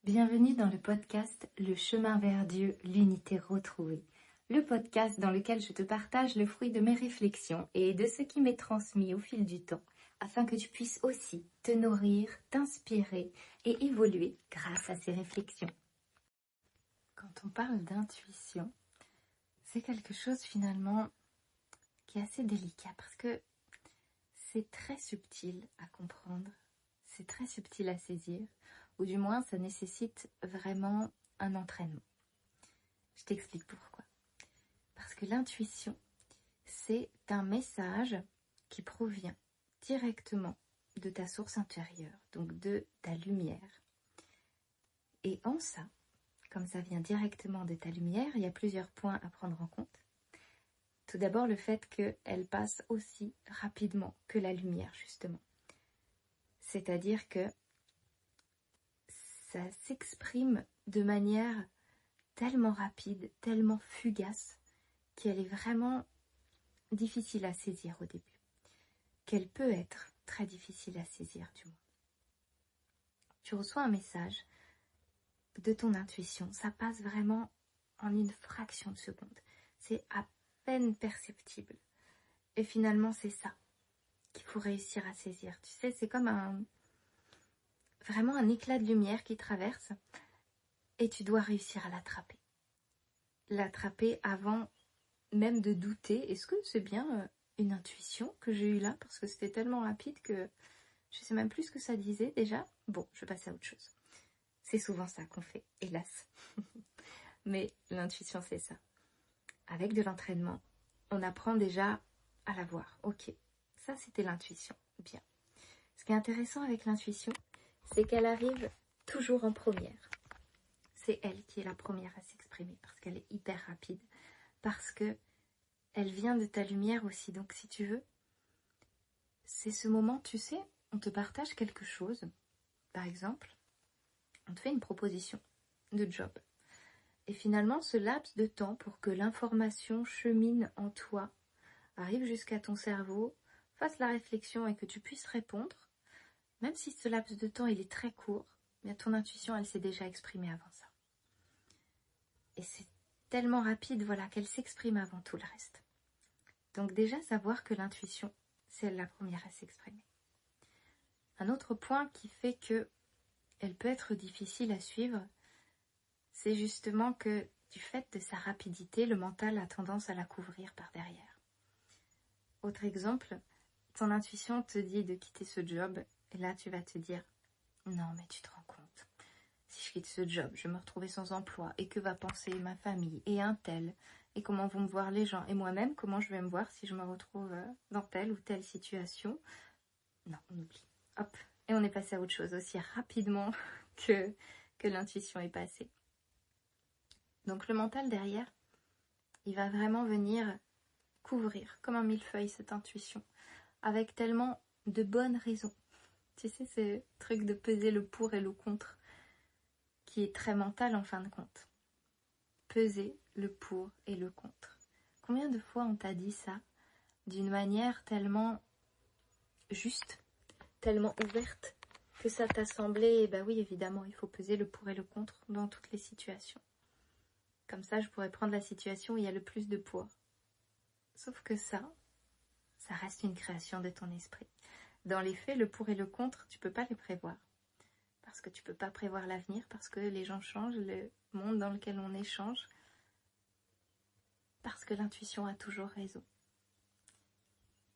Bienvenue dans le podcast Le chemin vers Dieu, l'unité retrouvée. Le podcast dans lequel je te partage le fruit de mes réflexions et de ce qui m'est transmis au fil du temps, afin que tu puisses aussi te nourrir, t'inspirer et évoluer grâce à ces réflexions. Quand on parle d'intuition, c'est quelque chose finalement qui est assez délicat parce que c'est très subtil à comprendre, c'est très subtil à saisir, ou du moins ça nécessite vraiment un entraînement. Je t'explique pourquoi. Parce que l'intuition, c'est un message qui provient directement de ta source intérieure, donc de ta lumière. Et en ça, comme ça vient directement de ta lumière, il y a plusieurs points à prendre en compte. Tout d'abord, le fait qu'elle passe aussi rapidement que la lumière, justement. C'est-à-dire que ça s'exprime de manière tellement rapide, tellement fugace, qu'elle est vraiment difficile à saisir au début. Qu'elle peut être très difficile à saisir, du moins. Tu reçois un message de ton intuition, ça passe vraiment en une fraction de seconde. C'est à peine perceptible. Et finalement, c'est ça qu'il faut réussir à saisir. Tu sais, c'est comme vraiment un éclat de lumière qui traverse et tu dois réussir à l'attraper. L'attraper avant même de douter. Est-ce que c'est bien une intuition que j'ai eue là? Parce que c'était tellement rapide que je ne sais même plus ce que ça disait déjà. Bon, je vais passer à autre chose. C'est souvent ça qu'on fait, hélas. Mais l'intuition, c'est ça. Avec de l'entraînement, on apprend déjà à la voir. Ok, ça c'était l'intuition. Bien. Ce qui est intéressant avec l'intuition, c'est qu'elle arrive toujours en première. C'est elle qui est la première à s'exprimer parce qu'elle est hyper rapide. Parce que elle vient de ta lumière aussi. Donc si tu veux, c'est ce moment, tu sais, on te partage quelque chose. Par exemple, on te fait une proposition de job. Et finalement, ce laps de temps pour que l'information chemine en toi, arrive jusqu'à ton cerveau, fasse la réflexion et que tu puisses répondre, même si ce laps de temps il est très court, bien ton intuition elle s'est déjà exprimée avant ça. Et c'est tellement rapide, voilà, qu'elle s'exprime avant tout le reste. Donc déjà savoir que l'intuition, c'est la première à s'exprimer. Un autre point qui fait que elle peut être difficile à suivre, c'est justement que du fait de sa rapidité, le mental a tendance à la couvrir par derrière. Autre exemple, ton intuition te dit de quitter ce job, et là tu vas te dire « Non mais tu te rends compte, si je quitte ce job, je vais me retrouver sans emploi, et que va penser ma famille, et un tel, et comment vont me voir les gens, et moi-même, comment je vais me voir si je me retrouve dans telle ou telle situation ?» Non, on oublie. Hop, et on est passé à autre chose aussi rapidement que l'intuition est passée. Donc le mental derrière, il va vraiment venir couvrir comme un millefeuille cette intuition, avec tellement de bonnes raisons. Tu sais, ce truc de peser le pour et le contre, qui est très mental en fin de compte. Peser le pour et le contre. Combien de fois on t'a dit ça d'une manière tellement juste, tellement ouverte, que ça t'a semblé, bah oui, évidemment, il faut peser le pour et le contre dans toutes les situations. Comme ça, je pourrais prendre la situation où il y a le plus de poids. Sauf que ça reste une création de ton esprit. Dans les faits, le pour et le contre, tu peux pas les prévoir. Parce que tu peux pas prévoir l'avenir, parce que les gens changent, le monde dans lequel on échange. Parce que l'intuition a toujours raison.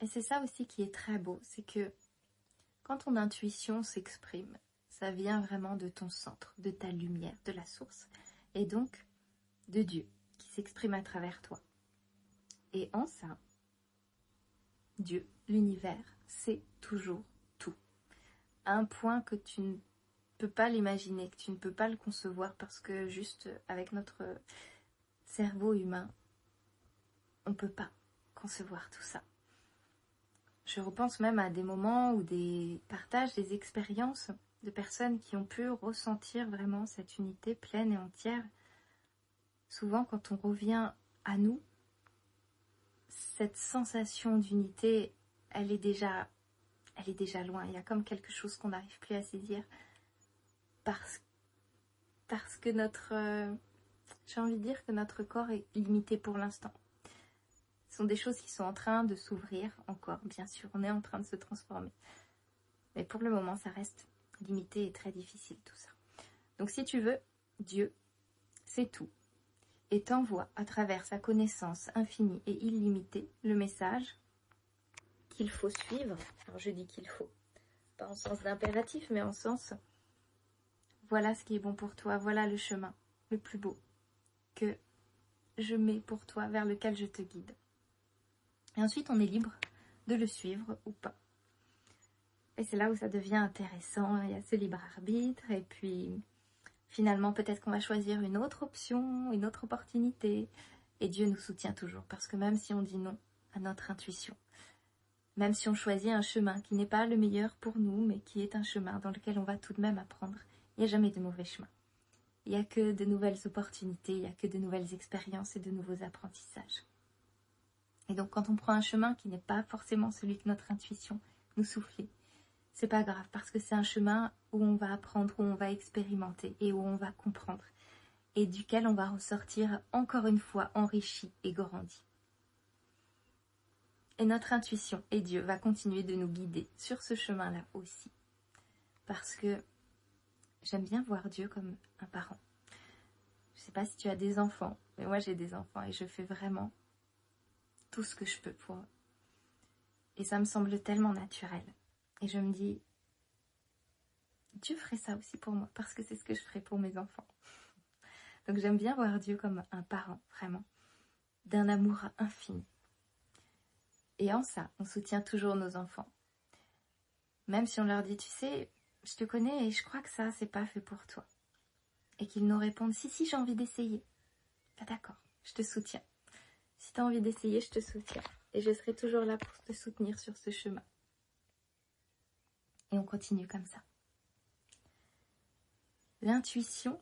Et c'est ça aussi qui est très beau, c'est que quand ton intuition s'exprime, ça vient vraiment de ton centre, de ta lumière, de la source, et donc de Dieu qui s'exprime à travers toi. Et en ça, Dieu, l'univers, c'est toujours tout. À un point que tu ne peux pas l'imaginer, que tu ne peux pas le concevoir parce que juste avec notre cerveau humain, on ne peut pas concevoir tout ça. Je repense même à des moments où des partages, des expériences de personnes qui ont pu ressentir vraiment cette unité pleine et entière. Souvent, quand on revient à nous, cette sensation d'unité, elle est déjà loin. Il y a comme quelque chose qu'on n'arrive plus à saisir parce que j'ai envie de dire que notre corps est limité pour l'instant. Ce sont des choses qui sont en train de s'ouvrir encore, bien sûr, on est en train de se transformer. Mais pour le moment, ça reste limité et très difficile tout ça. Donc si tu veux, Dieu, c'est tout. Et t'envoie à travers sa connaissance infinie et illimitée le message qu'il faut suivre. Alors je dis qu'il faut, pas en sens d'impératif, mais en sens, voilà ce qui est bon pour toi, voilà le chemin le plus beau que je mets pour toi, vers lequel je te guide. Et ensuite, on est libre de le suivre ou pas. Et c'est là où ça devient intéressant, il y a ce libre arbitre, et puis finalement, peut-être qu'on va choisir une autre option, une autre opportunité, et Dieu nous soutient toujours, parce que même si on dit non à notre intuition, même si on choisit un chemin qui n'est pas le meilleur pour nous, mais qui est un chemin dans lequel on va tout de même apprendre, il n'y a jamais de mauvais chemin. Il n'y a que de nouvelles opportunités, il n'y a que de nouvelles expériences et de nouveaux apprentissages. Et donc quand on prend un chemin qui n'est pas forcément celui que notre intuition nous soufflait, c'est pas grave, parce que c'est un chemin où on va apprendre, où on va expérimenter et où on va comprendre, et duquel on va ressortir encore une fois enrichi et grandi. Et notre intuition et Dieu va continuer de nous guider sur ce chemin-là aussi. Parce que j'aime bien voir Dieu comme un parent. Je ne sais pas si tu as des enfants, mais moi j'ai des enfants et je fais vraiment tout ce que je peux pour eux. Et ça me semble tellement naturel. Et je me dis, Dieu ferait ça aussi pour moi, parce que c'est ce que je ferais pour mes enfants. Donc j'aime bien voir Dieu comme un parent, vraiment, d'un amour infini. Et en ça, on soutient toujours nos enfants. Même si on leur dit, tu sais, je te connais et je crois que ça, c'est pas fait pour toi. Et qu'ils nous répondent, si, j'ai envie d'essayer. Ah, d'accord, je te soutiens. Si tu as envie d'essayer, je te soutiens. Et je serai toujours là pour te soutenir sur ce chemin. Et on continue comme ça. L'intuition,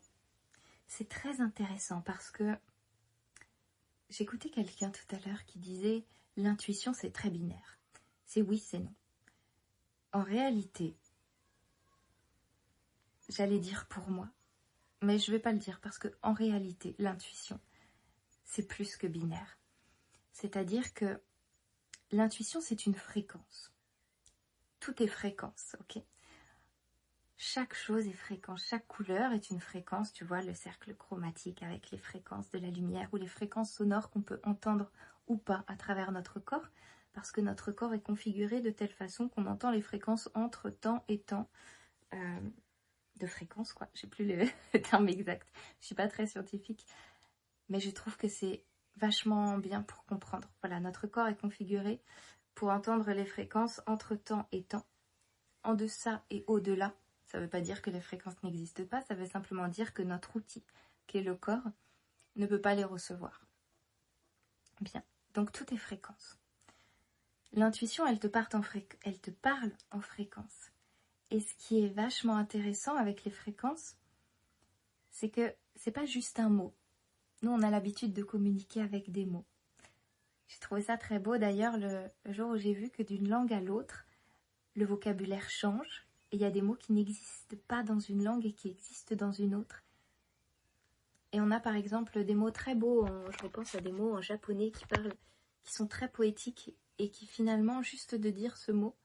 c'est très intéressant parce que j'écoutais quelqu'un tout à l'heure qui disait « L'intuition, c'est très binaire. C'est oui, c'est non. » En réalité, j'allais dire pour moi, mais je ne vais pas le dire parce que en réalité, l'intuition, c'est plus que binaire. C'est-à-dire que l'intuition, c'est une fréquence. Tout est fréquence, ok ? Chaque chose est fréquence, chaque couleur est une fréquence, tu vois, le cercle chromatique avec les fréquences de la lumière ou les fréquences sonores qu'on peut entendre ou pas à travers notre corps, parce que notre corps est configuré de telle façon qu'on entend les fréquences entre temps et temps de fréquence, quoi. Je n'ai plus le terme exact, je ne suis pas très scientifique, mais je trouve que c'est vachement bien pour comprendre. Voilà, notre corps est configuré pour entendre les fréquences entre temps et temps, en deçà et au-delà. Ça ne veut pas dire que les fréquences n'existent pas, ça veut simplement dire que notre outil, qui est le corps, ne peut pas les recevoir. Bien, donc tout est fréquence. L'intuition, elle te parle en fréquence. Et ce qui est vachement intéressant avec les fréquences, c'est que c'est pas juste un mot. Nous, on a l'habitude de communiquer avec des mots. J'ai trouvé ça très beau d'ailleurs le jour où j'ai vu que d'une langue à l'autre, le vocabulaire change. Et il y a des mots qui n'existent pas dans une langue et qui existent dans une autre. Et on a par exemple des mots très beaux, je repense à des mots en japonais qui sont très poétiques et qui finalement, juste de dire ce mot,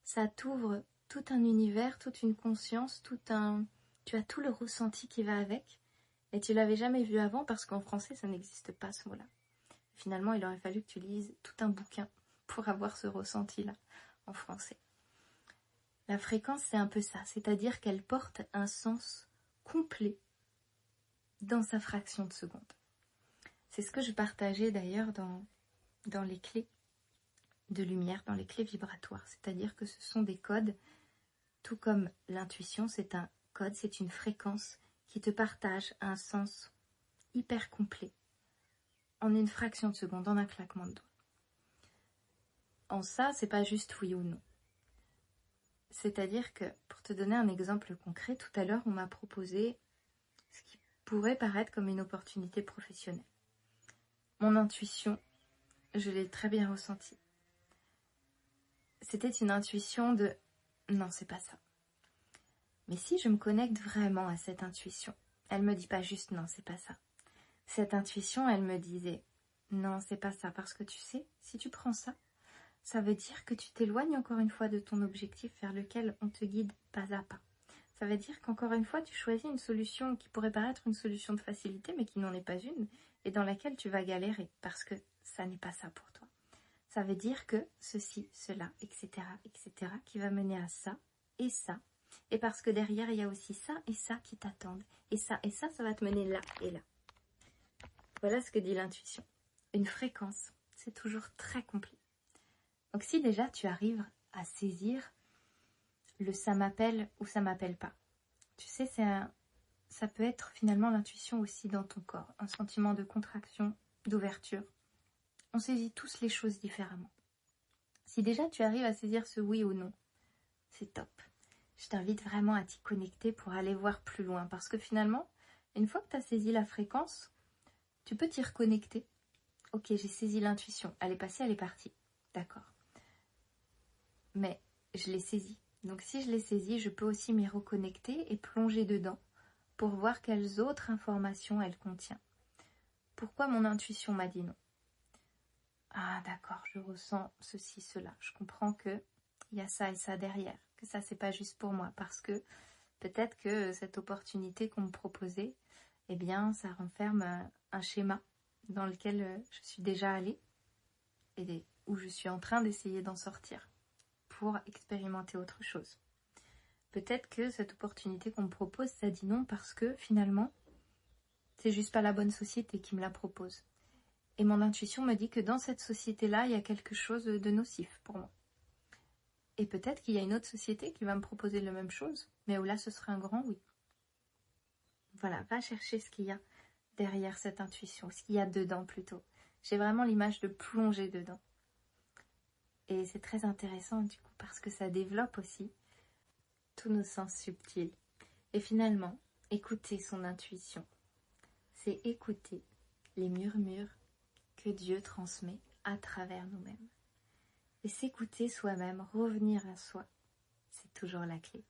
ça t'ouvre tout un univers, toute une conscience, tu as tout le ressenti qui va avec. Et tu l'avais jamais vu avant parce qu'en français, ça n'existe pas ce mot-là. Finalement, il aurait fallu que tu lises tout un bouquin pour avoir ce ressenti-là en français. La fréquence, c'est un peu ça, c'est-à-dire qu'elle porte un sens complet dans sa fraction de seconde. C'est ce que je partageais d'ailleurs dans les clés de lumière, dans les clés vibratoires, c'est-à-dire que ce sont des codes, tout comme l'intuition, c'est un code, c'est une fréquence qui te partage un sens hyper complet en une fraction de seconde, en un claquement de doigts. En ça, c'est pas juste oui ou non. C'est-à-dire que, pour te donner un exemple concret, tout à l'heure, on m'a proposé ce qui pourrait paraître comme une opportunité professionnelle. Mon intuition, je l'ai très bien ressentie. C'était une intuition de « non, c'est pas ça ». Mais si je me connecte vraiment à cette intuition, Elle me dit pas juste non, c'est pas ça. Cette intuition, elle me disait non, c'est pas ça. Parce que tu sais, si tu prends ça, ça veut dire que tu t'éloignes encore une fois de ton objectif vers lequel on te guide pas à pas. Ça veut dire qu'encore une fois, tu choisis une solution qui pourrait paraître une solution de facilité, mais qui n'en est pas une, et dans laquelle tu vas galérer, parce que ça n'est pas ça pour toi. Ça veut dire que ceci, cela, etc., etc., qui va mener à ça, et parce que derrière, il y a aussi ça qui t'attendent, et ça va te mener là et là. Voilà ce que dit l'intuition. Une fréquence, c'est toujours très compliqué. Donc si déjà tu arrives à saisir le ça m'appelle ou ça m'appelle pas, tu sais, ça peut être finalement l'intuition aussi dans ton corps, un sentiment de contraction, d'ouverture. On saisit tous les choses différemment. Si déjà tu arrives à saisir ce oui ou non, c'est top. Je t'invite vraiment à t'y connecter pour aller voir plus loin, parce que finalement, une fois que tu as saisi la fréquence, tu peux t'y reconnecter. Ok, j'ai saisi l'intuition, elle est passée, elle est partie. D'accord. Mais je l'ai saisie. Donc si je l'ai saisie, je peux aussi m'y reconnecter et plonger dedans pour voir quelles autres informations elle contient. Pourquoi mon intuition m'a dit non? Ah d'accord, je ressens ceci, cela. Je comprends qu'il y a ça et ça derrière, que ça c'est pas juste pour moi, parce que peut-être que cette opportunité qu'on me proposait, eh bien ça renferme un schéma dans lequel je suis déjà allée et où je suis en train d'essayer d'en sortir pour expérimenter autre chose. Peut-être que cette opportunité qu'on me propose, ça dit non parce que finalement, c'est juste pas la bonne société qui me la propose. Et mon intuition me dit que dans cette société-là, il y a quelque chose de nocif pour moi. Et peut-être qu'il y a une autre société qui va me proposer la même chose, mais où là, ce sera un grand oui. Voilà, va chercher ce qu'il y a derrière cette intuition, ce qu'il y a dedans plutôt. J'ai vraiment l'image de plonger dedans. Et c'est très intéressant du coup, parce que ça développe aussi tous nos sens subtils. Et finalement, écouter son intuition, c'est écouter les murmures que Dieu transmet à travers nous-mêmes. Et s'écouter soi-même, revenir à soi, c'est toujours la clé.